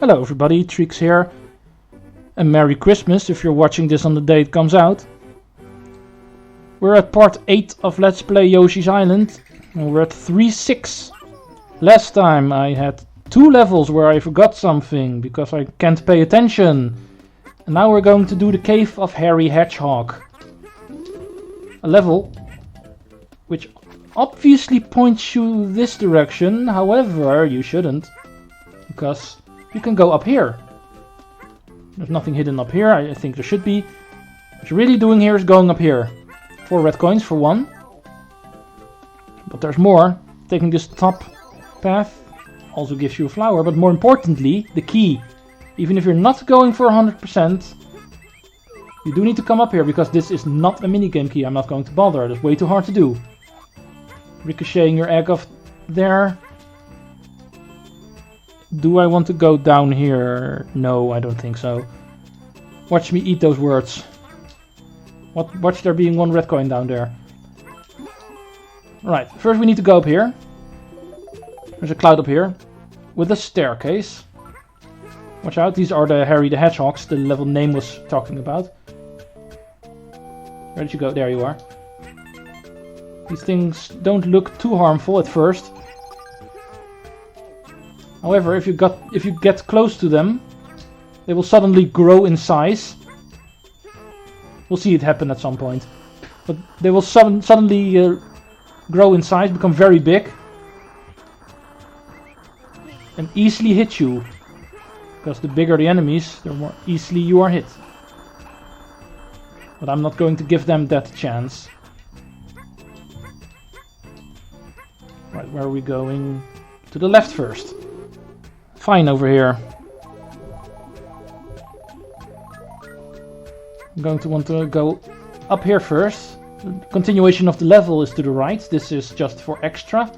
Hello everybody, Treecks here, and Merry Christmas if you're watching this on the day it comes out. We're at part 8 of Let's Play Yoshi's Island, and we're at 3-6. Last time I had 2 levels where I forgot something because I can't pay attention. And now we're going to do the Cave of Hairy Hedgehog. A level which obviously points you this direction, however you shouldn't, because you can go up here. There's nothing hidden up here, I think there should be. What you're really doing here is going up here. 4 red coins for 1. But there's more. Taking this top path also gives you a flower, but more importantly, the key. Even if you're not going for 100%, you do need to come up here, because this is not a minigame key. I'm not going to bother, that's way too hard to do. Ricocheting your egg off there. Do I want to go down here? No, I don't think so. Watch me eat those words. Watch there being 1 red coin down there. Right, first we need to go up here. There's a cloud up here with a staircase. Watch out, these are the Harry the Hedgehogs the level name was talking about. Where did you go? There you are. These things don't look too harmful at first. However, if you get close to them, they will suddenly grow in size. We'll see it happen at some point. But they will suddenly grow in size, become very big. And easily hit you. Because the bigger the enemies, the more easily you are hit. But I'm not going to give them that chance. Right, where are we going? To the left first. Fine over here. I'm going to want to go up here first. The continuation of the level is to the right. This is just for extra.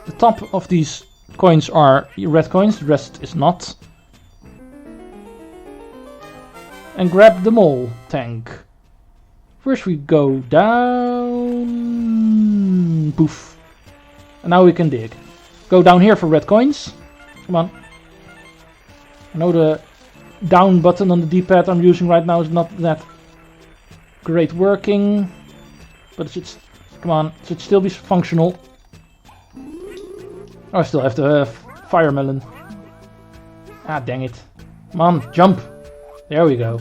The top of these coins are red coins, the rest is not. And grab the mole tank. First we go down. Poof. And now we can dig. Go down here for red coins. Come on. I know the down button on the D-pad I'm using right now is not that great working. But it should, come on, it should still be functional. Oh, I still have the fire melon. Ah, dang it. Come on, jump. There we go.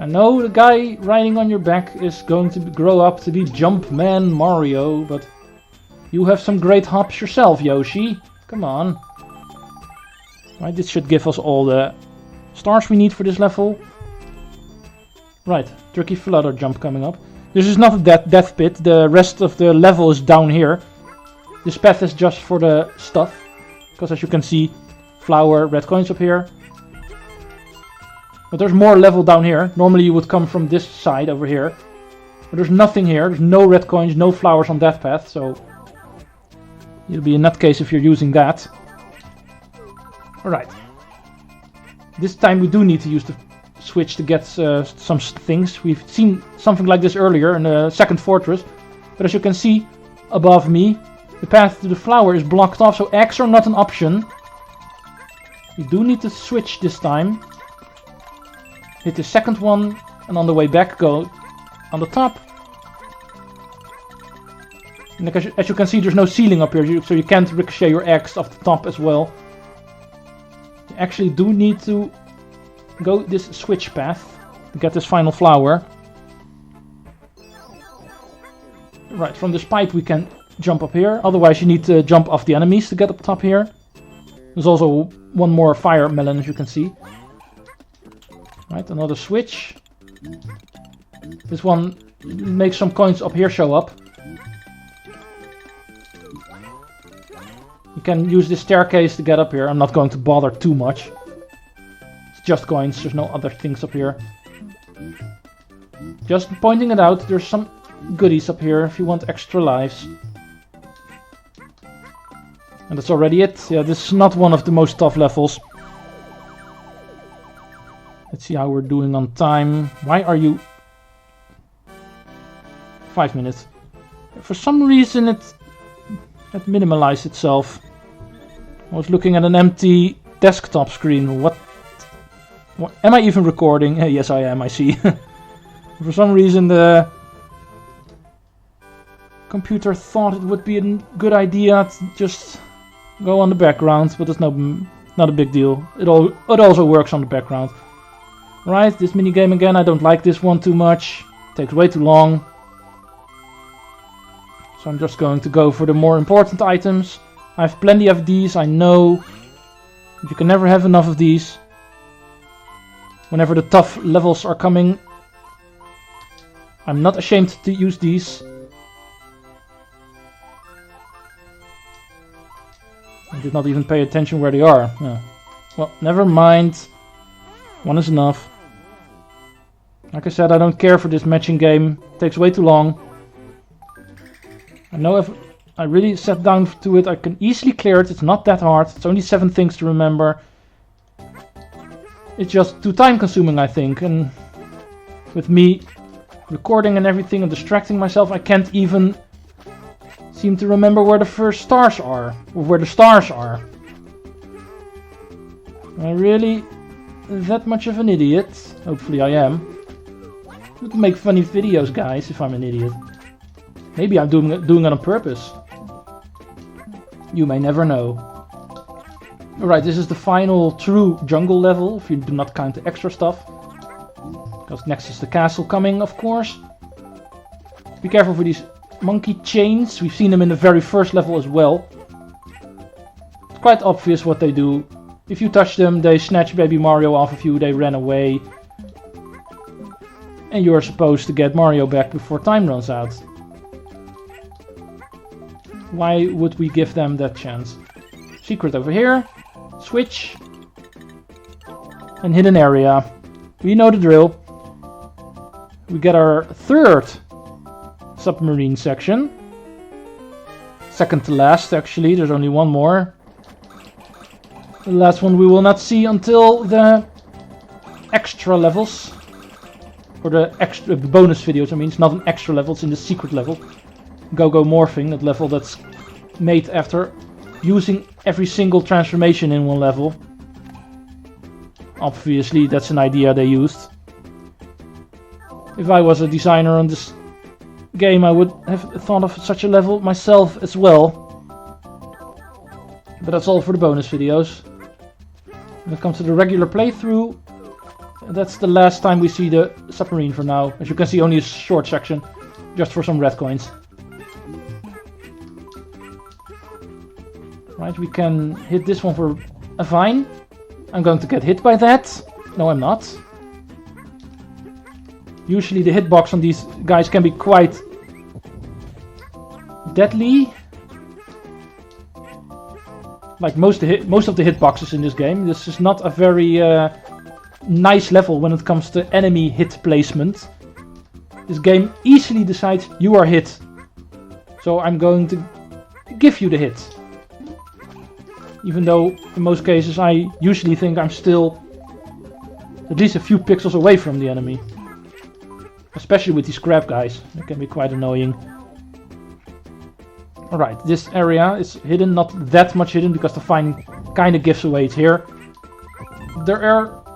I know the guy riding on your back is going to grow up to be Jumpman Mario, but you have some great hops yourself, Yoshi. Come on. Right, this should give us all the stars we need for this level. Right, tricky flutter jump coming up. This is not a death pit, the rest of the level is down here. This path is just for the stuff, because as you can see, flower, red coins up here. But there's more level down here. Normally you would come from this side over here. But there's nothing here. There's no red coins, no flowers on that path. So you'll be a nutcase if you're using that. Alright. This time we do need to use the switch to get some things. We've seen something like this earlier in the second fortress. But as you can see above me, the path to the flower is blocked off. So eggs are not an option. You do need to switch this time. Hit the second one, and on the way back go on the top. And as you can see, there's no ceiling up here, so you can't ricochet your eggs off the top as well. You actually do need to go this switch path to get this final flower. Right, from this pipe we can jump up here, otherwise you need to jump off the enemies to get up top here. There's also 1 more fire melon, as you can see. Right, another switch. This one makes some coins up here show up. You can use this staircase to get up here. I'm not going to bother too much. It's just coins, there's no other things up here. Just pointing it out, there's some goodies up here if you want extra lives. And that's already it. Yeah, this is not one of the most tough levels. Let's see how we're doing on time. Why are you... 5 minutes. For some reason it It minimalized itself. I was looking at an empty desktop screen. What am I even recording? Yes, I am, I see. For some reason the computer thought it would be a good idea to just go on the background, but it's not a big deal. It also works on the background. Right, this minigame again, I don't like this one too much. It takes way too long. So I'm just going to go for the more important items. I have plenty of these, I know. You can never have enough of these. Whenever the tough levels are coming, I'm not ashamed to use these. I did not even pay attention where they are. Yeah. Well, never mind. One is enough. Like I said, I don't care for this matching game. It takes way too long. I know if I really sat down to it, I can easily clear it. It's not that hard. It's only 7 things to remember. It's just too time consuming, I think. And with me recording and everything and distracting myself, I can't even seem to remember where the first stars are. Or where the stars are. Am I really that much of an idiot? Hopefully I am. I would make funny videos, guys, if I'm an idiot. Maybe I'm doing it on purpose. You may never know. Alright, this is the final true jungle level, if you do not count the extra stuff. Because next is the castle coming, of course. Be careful for these monkey chains. We've seen them in the very first level as well. It's quite obvious what they do. If you touch them, they snatch Baby Mario off of you, they ran away. And you're supposed to get Mario back before time runs out. Why would we give them that chance? Secret over here. Switch. And hidden area. We know the drill. We get our third submarine section. Second to last, actually. There's only one more. The last one we will not see until the extra levels. Or the extra bonus videos, I mean. It's not an extra level, it's in the secret level. Go-Go Morphing, that level that's made after using every single transformation in one level. Obviously, that's an idea they used. If I was a designer on this game, I would have thought of such a level myself as well. But that's all for the bonus videos. When it comes to the regular playthrough, that's the last time we see the submarine for now. As you can see, only a short section, just for some red coins. Right, we can hit this one for a vine. I'm going to get hit by that. No, I'm not. Usually the hitbox on these guys can be quite deadly. Like most of the hitboxes in this game. This is not a very nice level when it comes to enemy hit placement. This game easily decides you are hit. So I'm going to give you the hit. Even though in most cases I usually think I'm still at least a few pixels away from the enemy. Especially with these crab guys. They can be quite annoying. Alright, this area is hidden, not that much hidden because the vine kind of gives away it here. There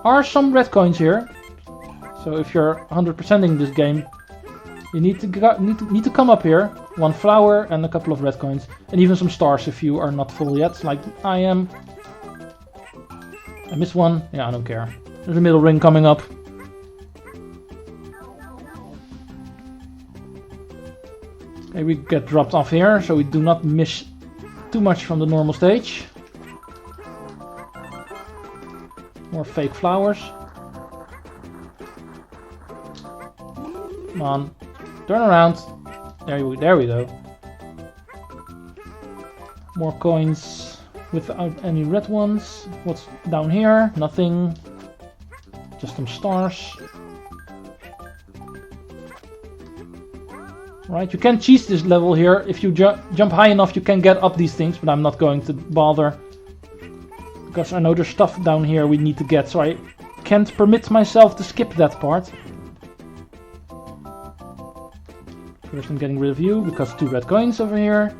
are some red coins here. So if you're 100%ing this game, you need to come up here. One flower and a couple of red coins. And even some stars if you are not full yet, like I am. I missed one. Yeah, I don't care. There's a middle ring coming up. Okay, we get dropped off here, so we do not miss too much from the normal stage. More fake flowers. Come on. Turn around. There we go. More coins without any red ones. What's down here? Nothing. Just some stars. Right, you can cheese this level here. If you jump high enough, you can get up these things, but I'm not going to bother. Because I know there's stuff down here we need to get, so I can't permit myself to skip that part. First I'm getting rid of you, because 2 red coins over here.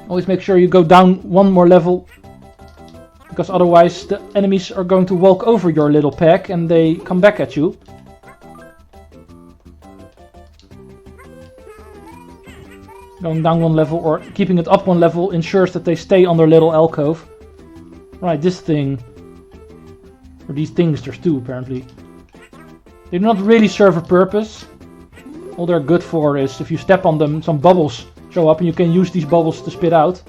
Always make sure you go down one more level, because otherwise the enemies are going to walk over your little pack and they come back at you. Going down one level or keeping it up one level ensures that they stay on their little alcove. Right, this thing, or these things, there's two apparently. They do not really serve a purpose. All they're good for is if you step on them, some bubbles show up and you can use these bubbles to spit out.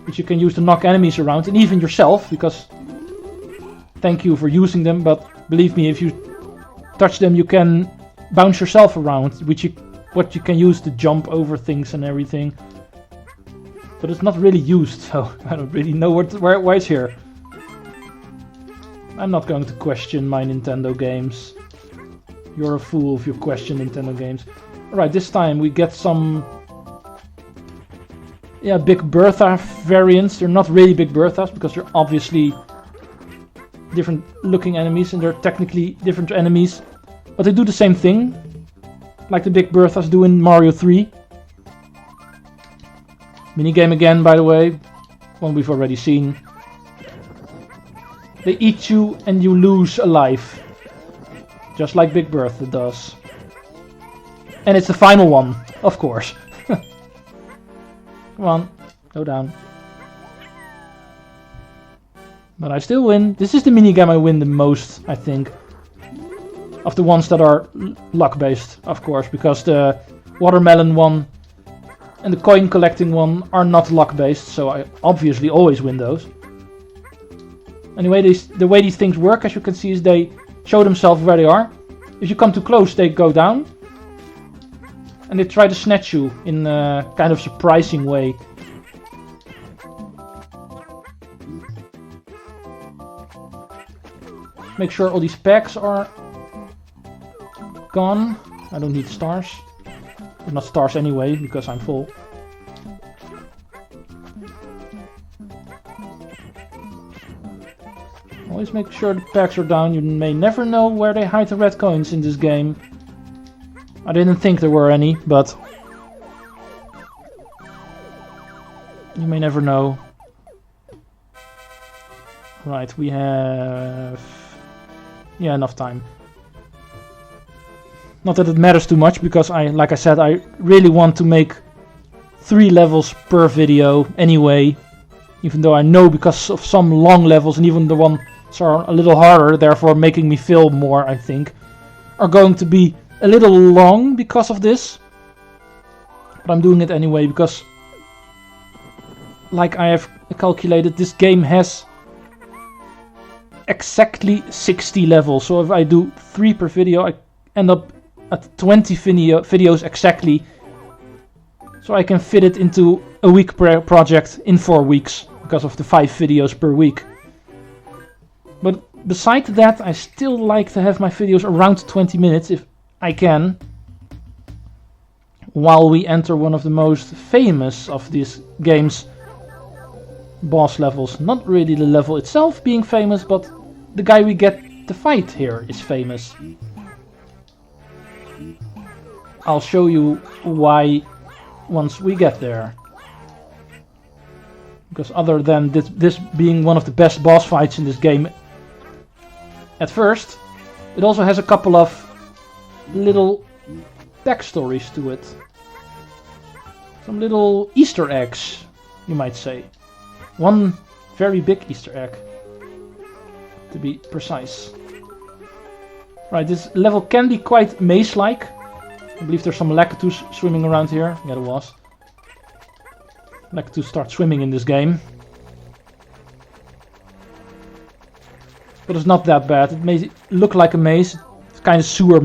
Which you can use to knock enemies around and even yourself, because thank you for using them, but believe me, if you touch them you can bounce yourself around, what you can use to jump over things and everything. But it's not really used, so I don't really know why it's here. I'm not going to question my Nintendo games. You're a fool if you question Nintendo games. Alright, this time we get some Big Bertha variants. They're not really Big Berthas because they're obviously different looking enemies and they're technically different enemies. But they do the same thing, like the Big Berthas do in Mario 3. Minigame again, by the way. One we've already seen. They eat you and you lose a life. Just like Big Bertha does. And it's the final one, of course. Come on, go down. But I still win. This is the minigame I win the most, I think. Of the ones that are luck based, of course. Because the watermelon one and the coin collecting one are not luck based. So I obviously always win those. Anyway, the way these things work, as you can see, is they show themselves where they are. If you come too close, they go down. And they try to snatch you in a kind of surprising way. Make sure all these packs are gone. I don't need stars. Or not stars anyway, because I'm full. Always make sure the packs are down. You may never know where they hide the red coins in this game. I didn't think there were any, but you may never know. Right, we have enough time. Not that it matters too much, because like I said, I really want to make 3 levels per video anyway. Even though I know because of some long levels, and even the ones are a little harder, therefore making me film more, I think, are going to be a little long because of this. But I'm doing it anyway because, like I have calculated, this game has exactly 60 levels. So if I do 3 per video, I end up at 20 videos exactly. So I can fit it into a week per project in 4 weeks because of the 5 videos per week. But besides that, I still like to have my videos around 20 minutes if I can, while we enter one of the most famous of these games' boss levels. Not really the level itself being famous, but the guy we get to fight here is famous. I'll show you why once we get there. Because other than this being one of the best boss fights in this game at first, it also has a couple of little backstories to it. Some little Easter eggs, you might say. One very big Easter egg, to be precise. Right, this level can be quite maze-like. I believe there's some Lakitus swimming around here. Yeah, there was. Lakitus start swimming in this game. But it's not that bad. It may look like a maze. It's kind of sewer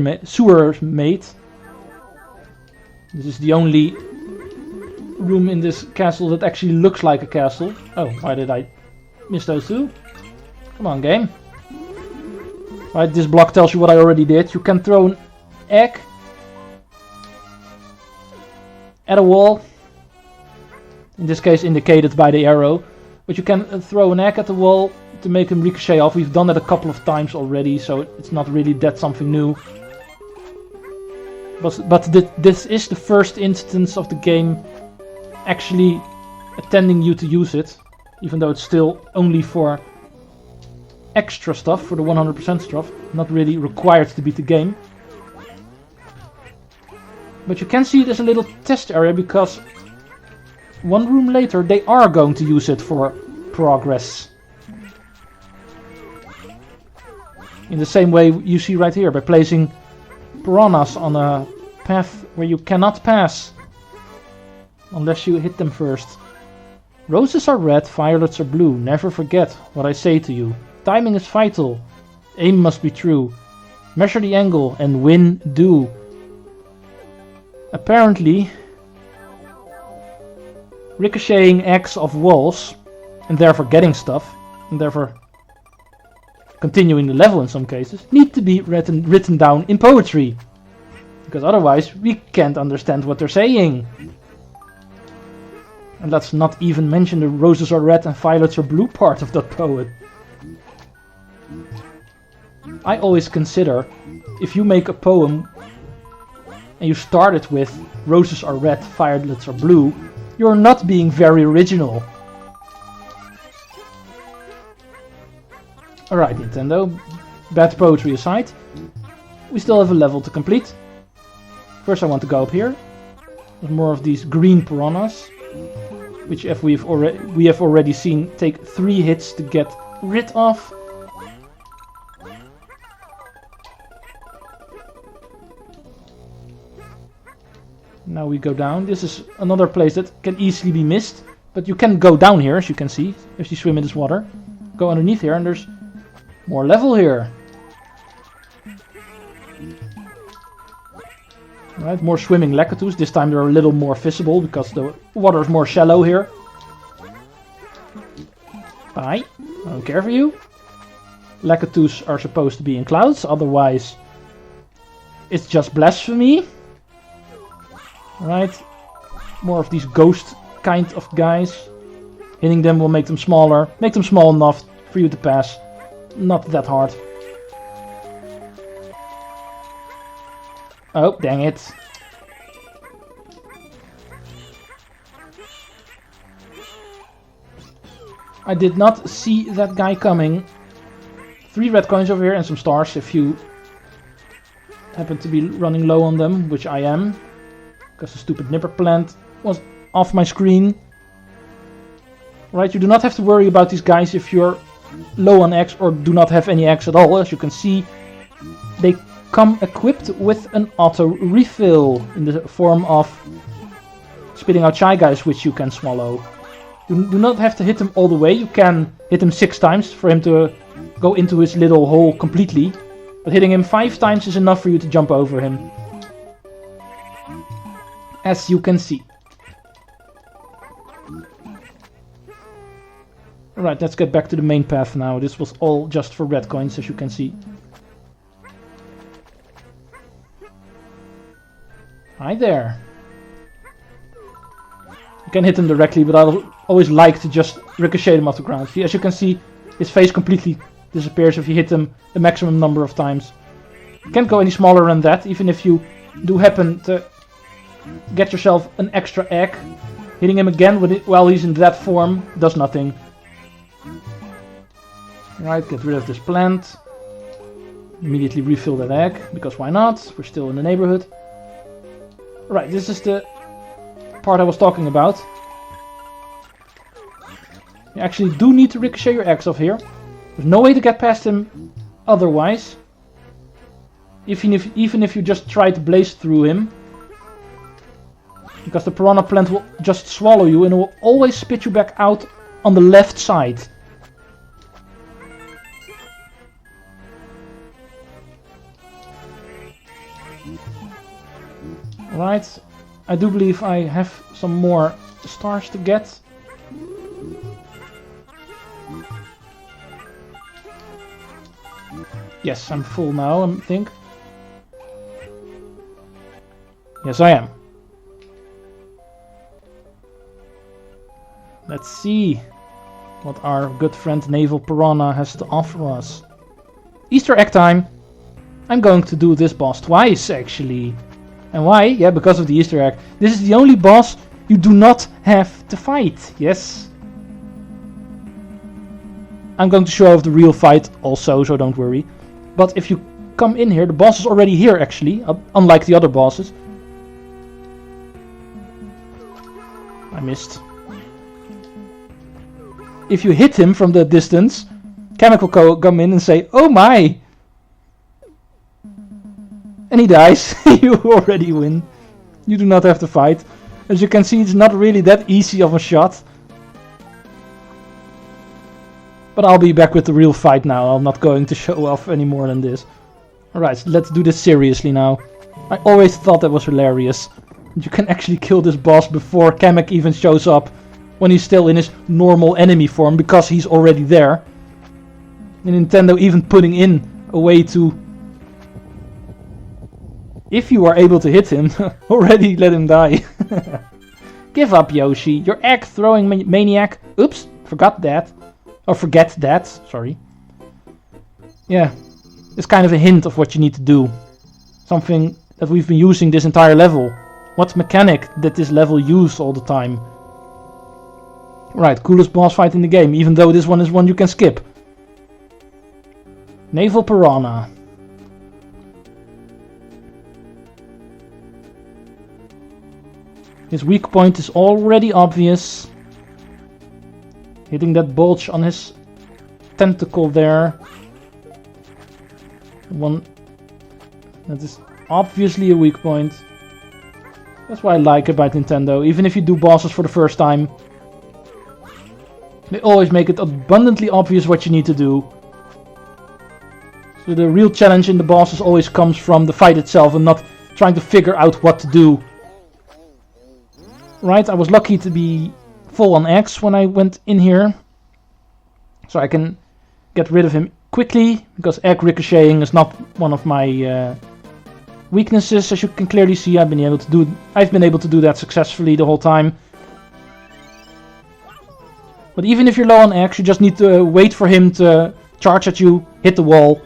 made. This is the only room in this castle that actually looks like a castle. Oh, why did I miss those two? Come on, game. Right, this block tells you what I already did. You can throw an egg at a wall. In this case indicated by the arrow. But you can throw an egg at the wall to make him ricochet off. We've done that a couple of times already, so it's not really that something new. But this is the first instance of the game actually attending you to use it, even though it's still only for extra stuff, for the 100% stuff, not really required to beat the game. But you can see it as a little test area, because one room later they are going to use it for progress. In the same way you see right here, by placing piranhas on a path where you cannot pass unless you hit them first. Roses are red, violets are blue. Never forget what I say to you. Timing is vital. Aim must be true. Measure the angle and win do. Apparently, ricocheting eggs off walls and therefore getting stuff, and therefore continuing the level in some cases, need to be written down in poetry. Because otherwise we can't understand what they're saying. And let's not even mention the roses are red and violets are blue part of that poet. I always consider, if you make a poem and you start it with roses are red, violets are blue, you're not being very original. Alright, Nintendo, bad poetry aside, we still have a level to complete. First I want to go up here. There's more of these green piranhas, which we have already seen take 3 hits to get rid of. Now we go down. This is another place that can easily be missed, but you can go down here, as you can see, if you swim in this water. Go underneath here and there's more level here. Right, more swimming Lakitus. This time they're a little more visible because the water is more shallow here. Bye. I don't care for you. Lakitus are supposed to be in clouds, otherwise it's just blasphemy. Right, more of these ghost kind of guys. Hitting them will make them smaller, make them small enough for you to pass. Not that hard. Oh, dang it. I did not see that guy coming. 3 red coins over here and some stars if you happen to be running low on them, which I am. Because the stupid nipper plant was off my screen. Right, you do not have to worry about these guys if you're low on X or do not have any X at all. As you can see, they come equipped with an auto refill in the form of spitting out shy guys, which you can swallow. You do not have to hit him all the way. You can hit him 6 times for him to go into his little hole completely. But hitting him 5 times is enough for you to jump over him. As you can see. Alright, let's get back to the main path now. This was all just for red coins, as you can see. Hi there. You can hit him directly, but I always like to just ricochet him off the ground. As you can see, his face completely disappears if you hit him the maximum number of times. You can't go any smaller than that, even if you do happen to get yourself an extra egg. Hitting him again while he's in that form does nothing. Right, get rid of this plant. Immediately refill that egg, because why not? We're still in the neighborhood. Right, this is the part I was talking about. You actually do need to ricochet your eggs off here. There's no way to get past him otherwise. Even if you just try to blaze through him. Because the piranha plant will just swallow you and it will always spit you back out on the left side. Right, I do believe I have some more stars to get. Yes, I'm full now, I think. Yes, I am. Let's see what our good friend Naval Piranha has to offer us. Easter egg time! I'm going to do this boss twice, actually. And why? Yeah, because of the Easter egg. This is the only boss You do not have to fight. Yes. I'm going to show off the real fight also, so don't worry. But if you come in here, the boss is already here actually, unlike the other bosses. I missed. If you hit him from the distance, Kamek will come in and say, "Oh my!" And he dies. You already win. You do not have to fight. As you can see, it's not really that easy of a shot. But I'll be back with the real fight now. I'm not going to show off any more than this. Alright, let's do this seriously now. I always thought that was hilarious. You can actually kill this boss before Kamek even shows up. When he's still in his normal enemy form, because he's already there. And Nintendo even putting in a way to... If you are able to hit him, already let him die. Give up, Yoshi. You're egg throwing maniac. Oops, forgot that. Or forget that, sorry. Yeah, it's kind of a hint of what you need to do. Something that we've been using this entire level. What mechanic did this level use all the time? Right, coolest boss fight in the game, even though this one is one you can skip. Naval Piranha. His weak point is already obvious. Hitting that bulge on his tentacle there. One that is obviously a weak point. That's what I like about Nintendo. Even if you do bosses for the first time, they always make it abundantly obvious what you need to do. So the real challenge in the bosses always comes from the fight itself and not trying to figure out what to do. Right, I was lucky to be full on X when I went in here. So I can get rid of him quickly, because egg ricocheting is not one of my weaknesses. As you can clearly see, I've been able to do that successfully the whole time. But even if you're low on X, you just need to wait for him to charge at you, hit the wall.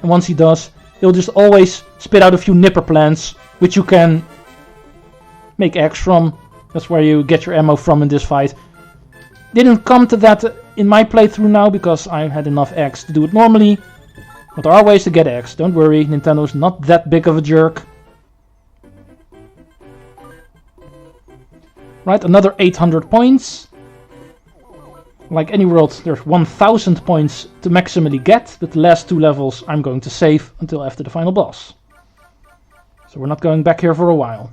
And once he does, he'll just always spit out a few nipper plants, which you can make X from. That's where you get your ammo from in this fight. Didn't come to that in my playthrough now, because I had enough X to do it normally. But there are ways to get X, don't worry, Nintendo's not that big of a jerk. Right, another 800 points. Like any world, there's 1000 points to maximally get, but the last two levels I'm going to save until after the final boss. So we're not going back here for a while.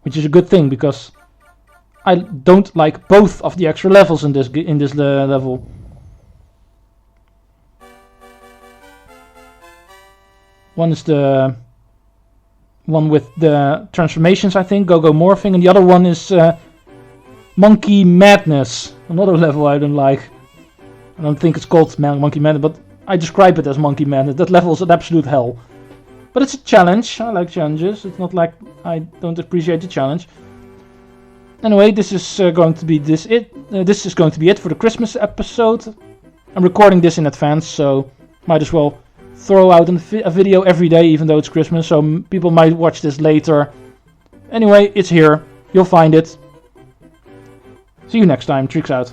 Which is a good thing, because I don't like both of the extra levels in this level. One is the one with the transformations, I think, Go-Go Morphing, and the other one is Monkey Madness. Another level I don't like. I don't think it's called Monkey Madness, but I describe it as Monkey Madness. That level is an absolute hell. But it's a challenge. I like challenges. It's not like I don't appreciate the challenge. Anyway, this is going to be it for the Christmas episode. I'm recording this in advance, so might as well throw out a video every day, even though it's Christmas, so people might watch this later. Anyway, it's here. You'll find it. See you next time. Treecks out.